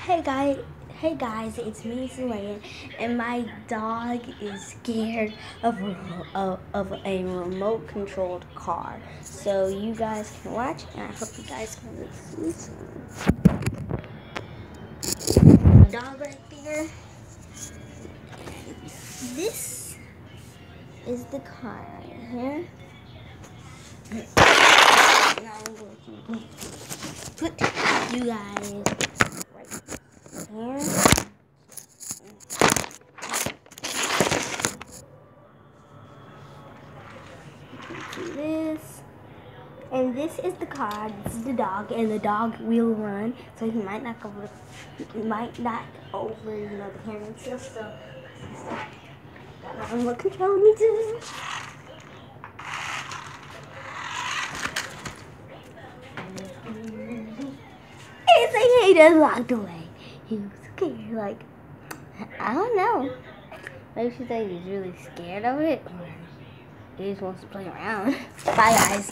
Hey guys, it's me, Sulayan, and my dog is scared of a remote controlled car. So you guys can watch, and I hope you guys can really see the dog right there. This is the car right here. Now I'm going to put you guys right here. Do this. And this is the car, this is the dog, and the dog will run, so he might knock over, the camera stuff, so got my remote control me too. It's like he just walked away. He was scared, like, I don't know. Maybe she said he's really scared of it, or he just wants to play around. Bye guys.